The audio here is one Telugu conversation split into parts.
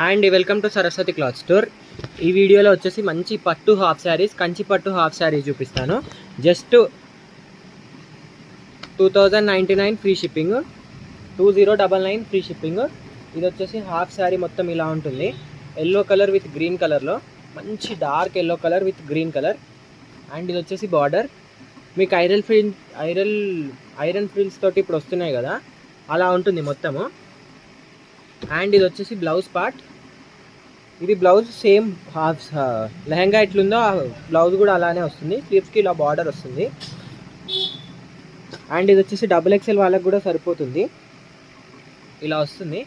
And welcome to Saraswati cloth store. ఈ వీడియోలో వచ్చేసి మంచి పట్టు హాఫ్ శారీస్, కంచి పట్టు హాఫ్ శారీస్ చూపిస్తాను. Just 2099 free shipping, 2099 free shipping. ఇది వచ్చేసి హాఫ్ శారీ మొత్తం ఇలా ఉంటుంది. ఎల్లో కలర్ విత్ గ్రీన్ కలర్లో, మంచి dark yellow colour with green colour. And ఇది వచ్చేసి బార్డర్. మీకు ఐరన్ ఫ్రిల్స్ తోటి ఇప్పుడు వస్తున్నాయి కదా, అలా ఉంటుంది మొత్తము. అండ్ ఇది వచ్చేసి బ్లౌజ్ పార్ట్. ఇది బ్లౌజ్ సేమ్ హాఫ్ లెహంగా ఎట్లుందో బ్లౌజ్ కూడా అలానే వస్తుంది. స్లీవ్స్కి ఇలా బార్డర్ వస్తుంది. అండ్ ఇది వచ్చేసి XXL వాళ్ళకి కూడా సరిపోతుంది, ఇలా వస్తుంది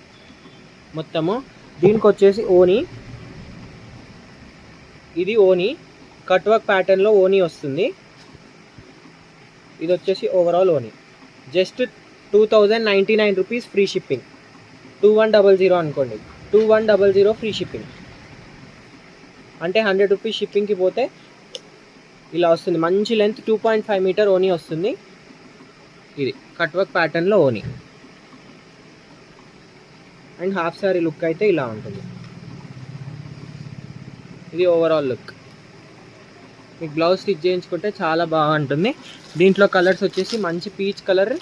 మొత్తము. దీనికి వచ్చేసి ఓనీ, ఇది ఓనీ కట్ వర్క్ ప్యాటర్న్లో ఓనీ వస్తుంది. ఇది వచ్చేసి ఓవరాల్ ఓనీ. Just 2099 rupees free shipping. 2100 అనుకోండి, 2100 ఫ్రీ షిప్పింగ్. అంటే 100 రూపీస్ షిప్పింగ్కి పోతే ఇలా వస్తుంది. మంచి లెంత్ 2.5 మీటర్ ఓనీ వస్తుంది. ఇది కట్ వర్క్ ప్యాటర్న్లో ఓనీ. అండ్ హాఫ్ సారీ లుక్ అయితే ఇలా ఉంటుంది. ఇది ఓవరాల్ లుక్. మీకు బ్లౌజ్ స్టిచ్ చేయించుకుంటే చాలా బాగుంటుంది. దీంట్లో కలర్స్ వచ్చేసి మంచి పీచ్ కలర్,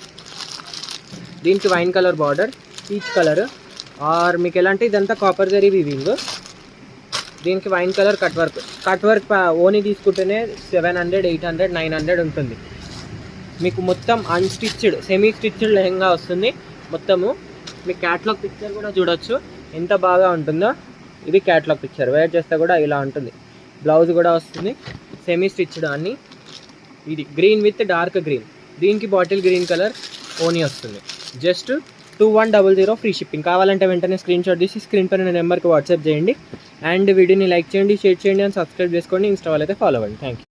దీనికి wine colour border, peach colour, or మీకు ఎలా అంటే ఇదంతా కాపర్ జరీ వీవింగ్. దీనికి వైన్ కలర్ కట్ వర్క్ ఓనీ తీసుకుంటేనే 700, 800, 900 ఉంటుంది. మీకు మొత్తం అన్స్టిచ్డ్, సెమీ స్టిచ్డ్ లెహంగా వస్తుంది మొత్తము. మీకు క్యాట్లాగ్ పిక్చర్ కూడా చూడొచ్చు ఎంత బాగా ఉంటుందో. ఇది క్యాట్లాగ్ పిక్చర్, వేర్ చేస్తే కూడా ఇలా ఉంటుంది. బ్లౌజ్ కూడా వస్తుంది సెమీ స్టిచ్డ్ అన్ని. ఇది గ్రీన్ విత్ డార్క్ గ్రీన్, దీనికి బాటిల్ గ్రీన్ కలర్ ఓనీ వస్తుంది. Just 2100 free shipping. కావాలంటే వెంటనే స్క్రీన్ షాట్ తీసి స్క్రీన్ పైన నెంబర్కి వాట్సాప్ చేయండి. అండ్ వీడియోని లైక్ చేయండి, షేర్ చేయండి, అండ్ సబ్స్క్రైబ్ చేసుకోండి. ఇన్స్టా వాళ్ళైతే ఫాలో అవ్వండి. Thank you.